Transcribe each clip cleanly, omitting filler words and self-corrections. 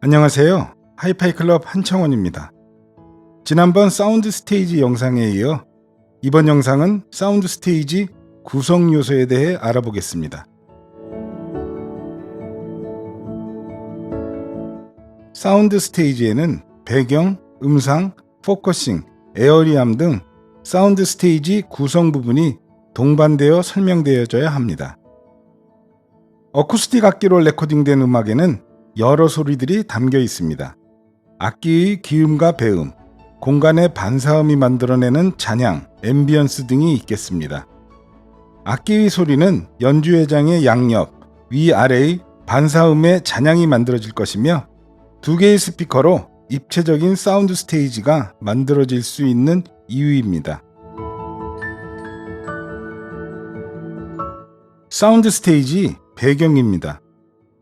안녕하세요. 하이파이 클럽 한청원입니다. 지난번 사운드 스테이지 영상에 이어 이번 영상은 사운드 스테이지 구성 요소에 대해 알아보겠습니다. 사운드 스테이지에는 배경, 음상, 포커싱, 에어리암 등 사운드 스테이지 구성 부분이 동반되어 설명되어져야 합니다. 어쿠스틱 악기로 레코딩된 음악에는 여러 소리들이 담겨 있습니다. 악기의 기음과 배음, 공간의 반사음이 만들어내는 잔향, 앰비언스 등이 있겠습니다. 악기의 소리는 연주회장의 양옆, 위아래의 반사음의 잔향이 만들어질 것이며 두 개의 스피커로 입체적인 사운드 스테이지가 만들어질 수 있는 이유입니다. 사운드 스테이지 배경입니다.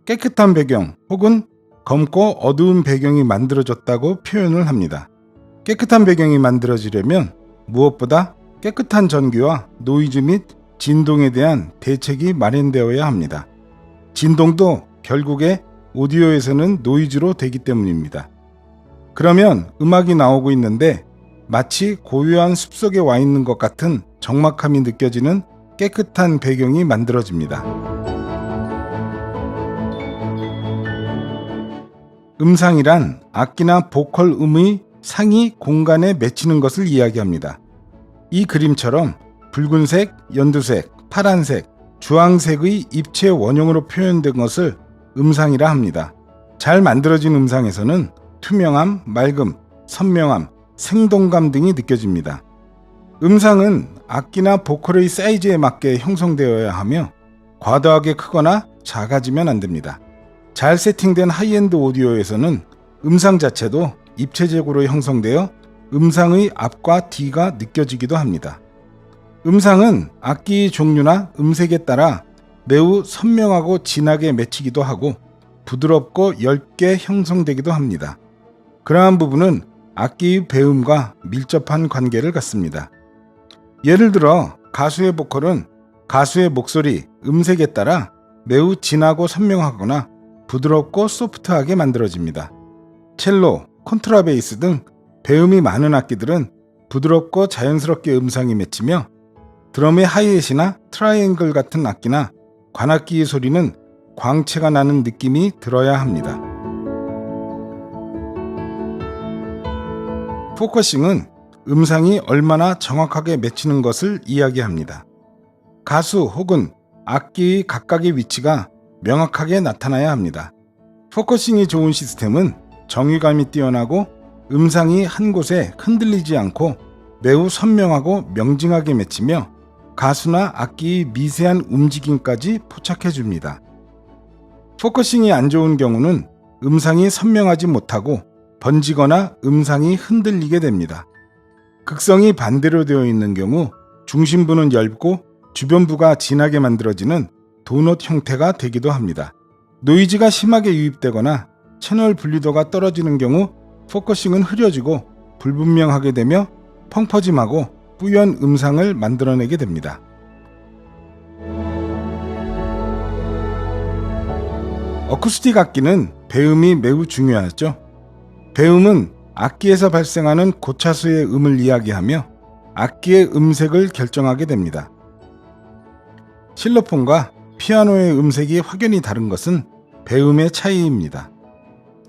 깨끗한 배경 혹은 검고 어두운 배경이 만들어졌다고 표현을 합니다. 깨끗한 배경이 만들어지려면 무엇보다 깨끗한 전기와 노이즈 및 진동에 대한 대책이 마련되어야 합니다. 진동도 결국에 오디오에서는 노이즈로 되기 때문입니다. 그러면 음악이 나오고 있는데 마치 고요한 숲속에 와 있는 것 같은 적막함이 느껴지는 깨끗한 배경이 만들어집니다. 음상이란 악기나 보컬 음의 상이 공간에 맺히는 것을 이야기합니다. 이 그림처럼 붉은색, 연두색, 파란색, 주황색의 입체 원형으로 표현된 것을 음상이라 합니다. 잘 만들어진 음상에서는 투명함, 맑음, 선명함, 생동감 등이 느껴집니다. 음상은 악기나 보컬의 사이즈에 맞게 형성되어야 하며 과도하게 크거나 작아지면 안 됩니다. 잘 세팅된 하이엔드 오디오에서는 음상 자체도 입체적으로 형성되어 음상의 앞과 뒤가 느껴지기도 합니다. 음상은 악기의 종류나 음색에 따라 매우 선명하고 진하게 맺히기도 하고 부드럽고 엷게 형성되기도 합니다. 그러한 부분은 악기의 배음과 밀접한 관계를 갖습니다. 예를 들어 가수의 보컬은 가수의 목소리, 음색에 따라 매우 진하고 선명하거나 부드럽고 소프트하게 만들어집니다. 첼로, 콘트라베이스 등 배음이 많은 악기들은 부드럽고 자연스럽게 음상이 맺히며 드럼의 하이햇이나 트라이앵글 같은 악기나 관악기의 소리는 광채가 나는 느낌이 들어야 합니다. 포커싱은 음상이 얼마나 정확하게 맺히는 것을 이야기합니다. 가수 혹은 악기의 각각의 위치가 명확하게 나타나야 합니다. 포커싱이 좋은 시스템은 정의감이 뛰어나고 음상이 한 곳에 흔들리지 않고 매우 선명하고 명징하게 맺히며 가수나 악기의 미세한 움직임까지 포착해 줍니다. 포커싱이 안 좋은 경우는 음상이 선명하지 못하고 번지거나 음상이 흔들리게 됩니다. 극성이 반대로 되어 있는 경우 중심부는 얇고 주변부가 진하게 만들어지는 도넛 형태가 되기도 합니다. 노이즈가 심하게 유입되거나 채널 분리도가 떨어지는 경우 포커싱은 흐려지고 불분명하게 되며 펑퍼짐하고 뿌연 음상을 만들어내게 됩니다. 어쿠스틱 악기는 배음이 매우 중요하죠. 배음은 악기에서 발생하는 고차수의 음을 이야기하며 악기의 음색을 결정하게 됩니다. 실로폰과 피아노의 음색이 확연히 다른 것은 배음의 차이입니다.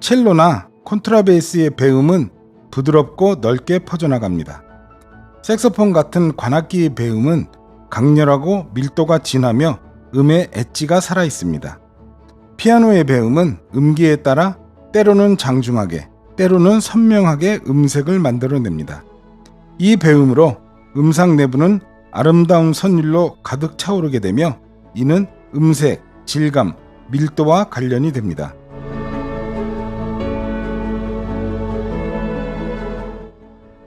첼로나 콘트라베이스의 배음은 부드럽고 넓게 퍼져나갑니다. 색소폰 같은 관악기의 배음은 강렬하고 밀도가 진하며 음의 엣지가 살아있습니다. 피아노의 배음은 음기에 따라 때로는 장중하게, 때로는 선명하게 음색을 만들어냅니다. 이 배음으로 음상 내부는 아름다운 선율로 가득 차오르게 되며 이는 음색, 질감, 밀도와 관련이 됩니다.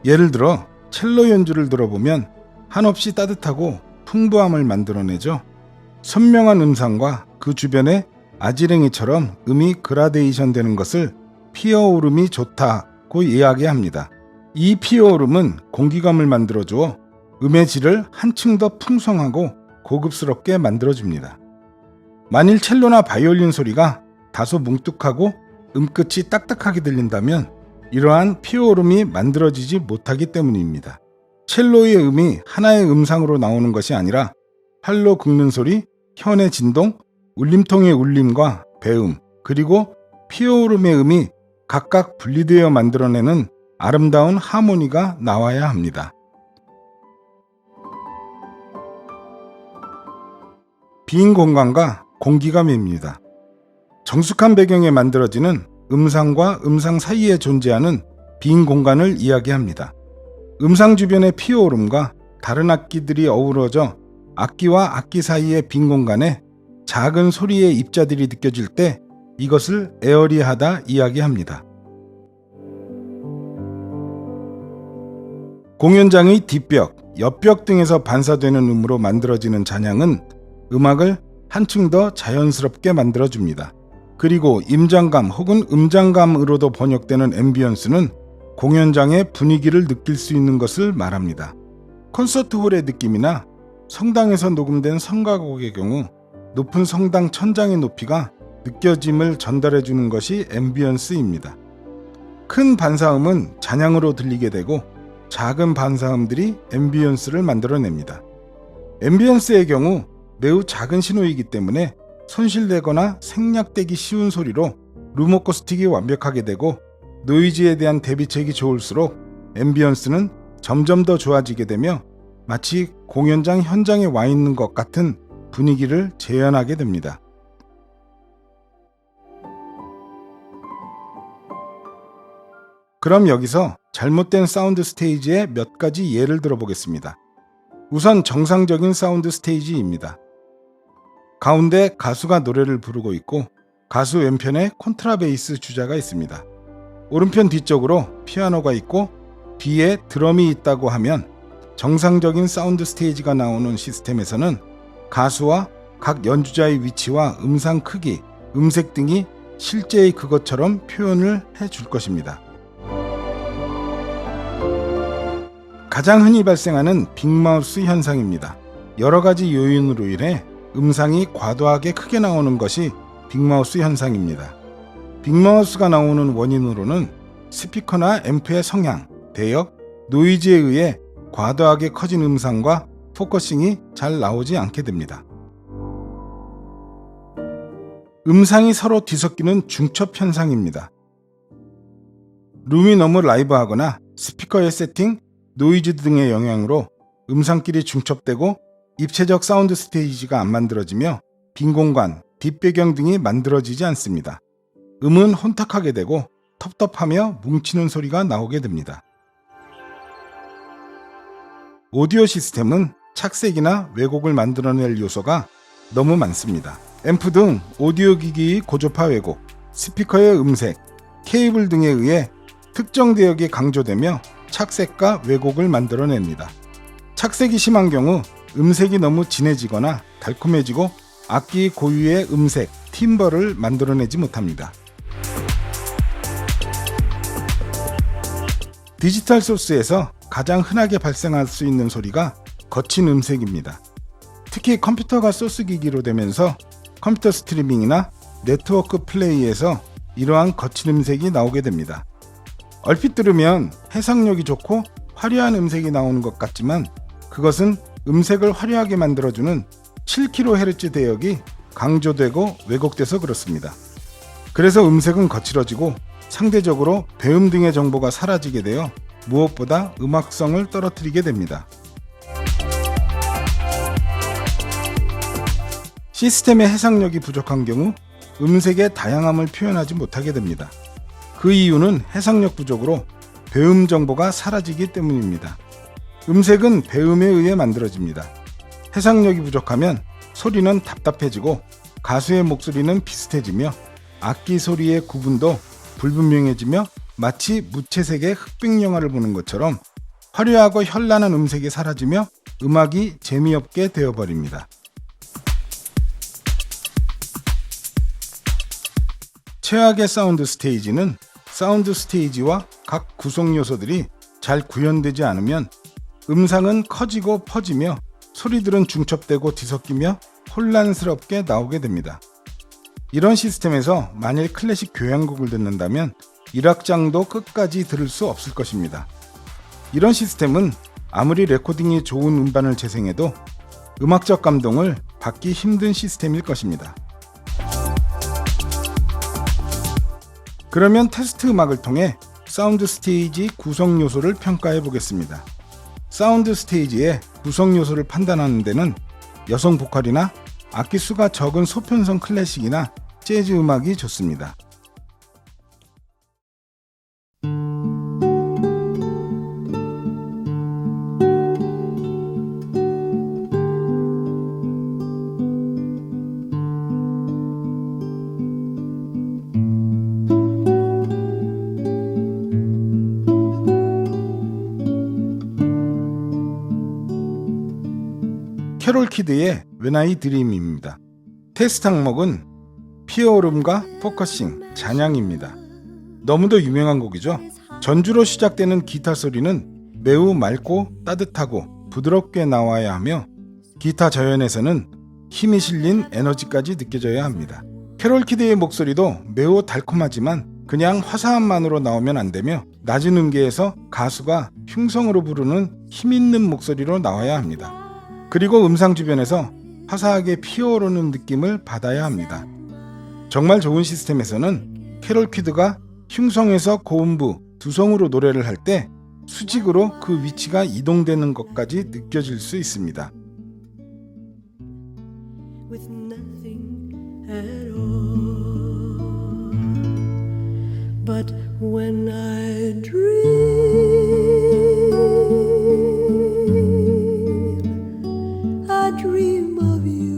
예를 들어 첼로 연주를 들어보면 한없이 따뜻하고 풍부함을 만들어내죠. 선명한 음상과 그 주변에 아지랭이처럼 음이 그라데이션 되는 것을 피어오름이 좋다고 이야기합니다. 이 피어오름은 공기감을 만들어주어 음의 질을 한층 더 풍성하고 고급스럽게 만들어줍니다. 만일 첼로나 바이올린 소리가 다소 뭉뚝하고 음끝이 딱딱하게 들린다면 이러한 피오름이 만들어지지 못하기 때문입니다. 첼로의 음이 하나의 음상으로 나오는 것이 아니라 활로 긁는 소리, 현의 진동, 울림통의 울림과 배음, 그리고 피오름의 음이 각각 분리되어 만들어내는 아름다운 하모니가 나와야 합니다. 빈 공간과 공기감입니다. 정숙한 배경에 만들어지는 음상과 음상 사이에 존재하는 빈 공간을 이야기합니다. 음상 주변의 피오름과 다른 악기들이 어우러져 악기와 악기 사이의 빈 공간에 작은 소리의 입자들이 느껴질 때 이것을 에어리하다 이야기합니다. 공연장의 뒷벽, 옆벽 등에서 반사되는 음으로 만들어지는 잔향은 음악을 한층 더 자연스럽게 만들어줍니다. 그리고 임장감 혹은 음장감으로도 번역되는 앰비언스는 공연장의 분위기를 느낄 수 있는 것을 말합니다. 콘서트홀의 느낌이나 성당에서 녹음된 성가곡의 경우 높은 성당 천장의 높이가 느껴짐을 전달해주는 것이 앰비언스입니다. 큰 반사음은 잔향으로 들리게 되고 작은 반사음들이 앰비언스를 만들어냅니다. 앰비언스의 경우 매우 작은 신호이기 때문에 손실되거나 생략되기 쉬운 소리로 룸 어쿠스틱이 완벽하게 되고 노이즈에 대한 대비책이 좋을수록 앰비언스는 점점 더 좋아지게 되며 마치 공연장 현장에 와 있는 것 같은 분위기를 재현하게 됩니다. 그럼 여기서 잘못된 사운드 스테이지의 몇 가지 예를 들어보겠습니다. 우선 정상적인 사운드 스테이지입니다. 가운데 가수가 노래를 부르고 있고 가수 왼편에 콘트라베이스 주자가 있습니다. 오른편 뒤쪽으로 피아노가 있고 뒤에 드럼이 있다고 하면 정상적인 사운드 스테이지가 나오는 시스템에서는 가수와 각 연주자의 위치와 음상 크기, 음색 등이 실제의 그것처럼 표현을 해줄 것입니다. 가장 흔히 발생하는 빅마우스 현상입니다. 여러 가지 요인으로 인해 음상이 과도하게 크게 나오는 것이 빅마우스 현상입니다. 빅마우스가 나오는 원인으로는 스피커나 앰프의 성향, 대역, 노이즈에 의해 과도하게 커진 음상과 포커싱이 잘 나오지 않게 됩니다. 음상이 서로 뒤섞이는 중첩 현상입니다. 룸이 너무 라이브하거나 스피커의 세팅, 노이즈 등의 영향으로 음상끼리 중첩되고 입체적 사운드 스테이지가 안 만들어지며 빈 공간, 뒷배경 등이 만들어지지 않습니다. 음은 혼탁하게 되고 텁텁하며 뭉치는 소리가 나오게 됩니다. 오디오 시스템은 착색이나 왜곡을 만들어낼 요소가 너무 많습니다. 앰프 등 오디오 기기의 고주파 왜곡, 스피커의 음색, 케이블 등에 의해 특정 대역이 강조되며 착색과 왜곡을 만들어냅니다. 착색이 심한 경우 음색이 너무 진해지거나 달콤해지고 악기 고유의 음색, 팀버를 만들어내지 못합니다. 디지털 소스에서 가장 흔하게 발생할 수 있는 소리가 거친 음색입니다. 특히 컴퓨터가 소스 기기로 되면서 컴퓨터 스트리밍이나 네트워크 플레이에서 이러한 거친 음색이 나오게 됩니다. 얼핏 들으면 해상력이 좋고 화려한 음색이 나오는 것 같지만 그것은 음색을 화려하게 만들어주는 7kHz 대역이 강조되고 왜곡돼서 그렇습니다. 그래서 음색은 거칠어지고 상대적으로 배음 등의 정보가 사라지게 되어 무엇보다 음악성을 떨어뜨리게 됩니다. 시스템의 해상력이 부족한 경우 음색의 다양함을 표현하지 못하게 됩니다. 그 이유는 해상력 부족으로 배음 정보가 사라지기 때문입니다. 음색은 배음에 의해 만들어집니다. 해상력이 부족하면 소리는 답답해지고 가수의 목소리는 비슷해지며 악기 소리의 구분도 불분명해지며 마치 무채색의 흑백 영화를 보는 것처럼 화려하고 현란한 음색이 사라지며 음악이 재미없게 되어버립니다. 최악의 사운드 스테이지는 사운드 스테이지와 각 구성 요소들이 잘 구현되지 않으면 음상은 커지고 퍼지며 소리들은 중첩되고 뒤섞이며 혼란스럽게 나오게 됩니다. 이런 시스템에서 만일 클래식 교향곡을 듣는다면 1악장도 끝까지 들을 수 없을 것입니다. 이런 시스템은 아무리 레코딩이 좋은 음반을 재생해도 음악적 감동을 받기 힘든 시스템일 것입니다. 그러면 테스트 음악을 통해 사운드 스테이지 구성 요소를 평가해 보겠습니다. 사운드 스테이지의 구성 요소를 판단하는 데는 여성 보컬이나 악기 수가 적은 소편성 클래식이나 재즈 음악이 좋습니다. 캐롤 키드의 When I Dream입니다. 테스트 항목은 피어오름과 포커싱, 잔향입니다. 너무도 유명한 곡이죠. 전주로 시작되는 기타 소리는 매우 맑고 따뜻하고 부드럽게 나와야 하며 기타 저연에서는 힘이 실린 에너지까지 느껴져야 합니다. 캐롤 키드의 목소리도 매우 달콤하지만 그냥 화사함만으로 나오면 안 되며 낮은 음계에서 가수가 흉성으로 부르는 힘있는 목소리로 나와야 합니다. 그리고 음상 주변에서 화사하게 피어오르는 느낌을 받아야 합니다. 정말 좋은 시스템에서는 캐롤 키드가 흉성에서 고음부, 두성으로 노래를 할 때 수직으로 그 위치가 이동되는 것까지 느껴질 수 있습니다. With nothing at all. But when I dream of you.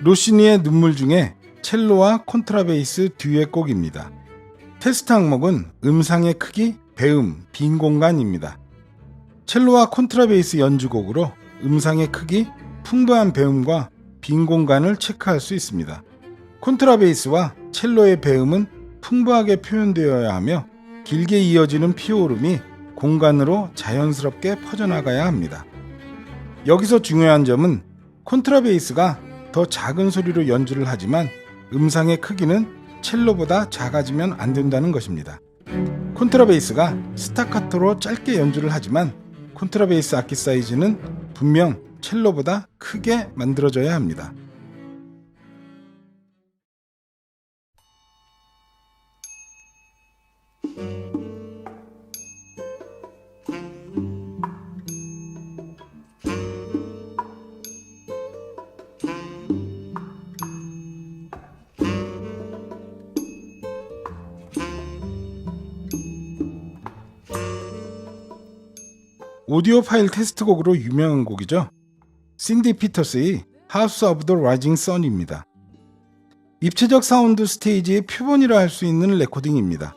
로시니의 눈물 중에 첼로와 콘트라베이스 듀엣 곡입니다. 테스트 항목은 음상의 크기, 배음, 빈 공간입니다. 첼로와 콘트라베이스 연주곡으로 음상의 크기, 풍부한 배음과 빈 공간을 체크할 수 있습니다. 콘트라베이스와 첼로의 배음은 풍부하게 표현되어야 하며 길게 이어지는 피오름이 공간으로 자연스럽게 퍼져나가야 합니다. 여기서 중요한 점은 콘트라베이스가 더 작은 소리로 연주를 하지만 음상의 크기는 첼로보다 작아지면 안 된다는 것입니다. 콘트라베이스가 스타카토로 짧게 연주를 하지만 콘트라베이스 악기 사이즈는 분명 첼로보다 크게 만들어져야 합니다. 오디오 파일 테스트 곡으로 유명한 곡이죠. 신디 피터스의 House of the Rising Sun입니다. 입체적 사운드 스테이지의 표본이라 할 수 있는 레코딩입니다.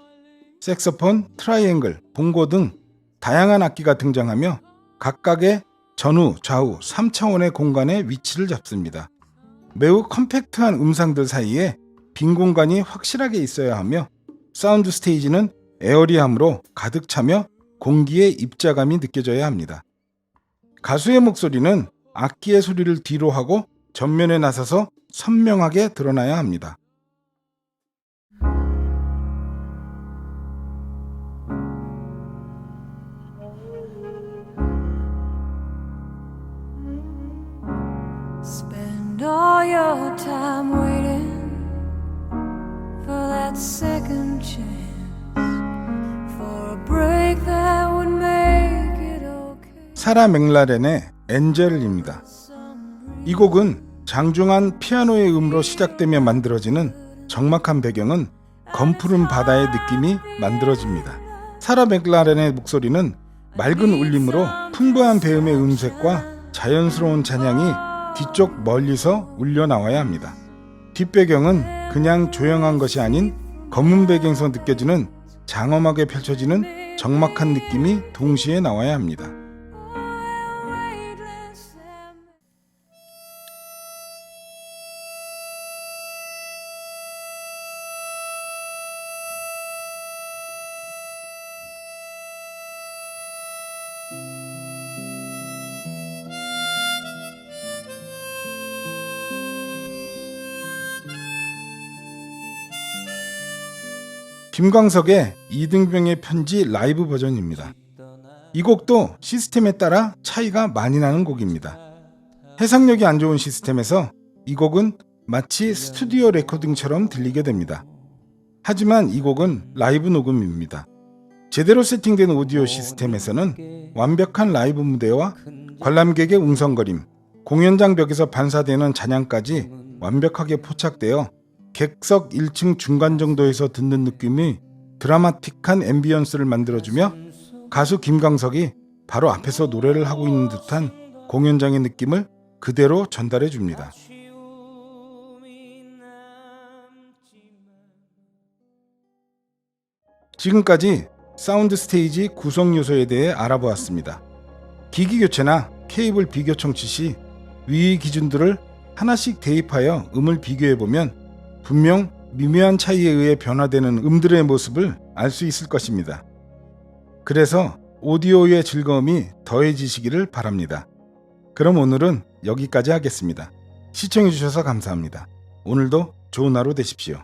색소폰, 트라이앵글, 봉고 등 다양한 악기가 등장하며 각각의 전후, 좌우 3차원의 공간에 위치를 잡습니다. 매우 컴팩트한 음상들 사이에 빈 공간이 확실하게 있어야 하며 사운드 스테이지는 에어리함으로 가득 차며 공기의 입자감이 느껴져야 합니다. 가수의 목소리는 악기의 소리를 뒤로 하고 전면에 나서서 선명하게 드러나야 합니다. Spend all your time waiting for that second chance. 사라 맥라렌의 엔젤입니다. 이 곡은 장중한 피아노의 음으로 시작되며 만들어지는 적막한 배경은 검푸른 바다의 느낌이 만들어집니다. 사라 맥라렌의 목소리는 맑은 울림으로 풍부한 배음의 음색과 자연스러운 잔향이 뒤쪽 멀리서 울려 나와야 합니다. 뒷배경은 그냥 조용한 것이 아닌 검은 배경에서 느껴지는 장엄하게 펼쳐지는 적막한 느낌이 동시에 나와야 합니다. 김광석의 이등병의 편지 라이브 버전입니다. 이 곡도 시스템에 따라 차이가 많이 나는 곡입니다. 해상력이 안 좋은 시스템에서 이 곡은 마치 스튜디오 레코딩처럼 들리게 됩니다. 하지만 이 곡은 라이브 녹음입니다. 제대로 세팅된 오디오 시스템에서는 완벽한 라이브 무대와 관람객의 웅성거림, 공연장 벽에서 반사되는 잔향까지 완벽하게 포착되어 객석 1층 중간 정도에서 듣는 느낌이 드라마틱한 앰비언스를 만들어주며 가수 김광석이 바로 앞에서 노래를 하고 있는 듯한 공연장의 느낌을 그대로 전달해 줍니다. 지금까지 사운드 스테이지 구성 요소에 대해 알아보았습니다. 기기 교체나 케이블 비교 청취 시 위 기준들을 하나씩 대입하여 음을 비교해보면 분명 미묘한 차이에 의해 변화되는 음들의 모습을 알 수 있을 것입니다. 그래서 오디오의 즐거움이 더해지시기를 바랍니다. 그럼 오늘은 여기까지 하겠습니다. 시청해주셔서 감사합니다. 오늘도 좋은 하루 되십시오.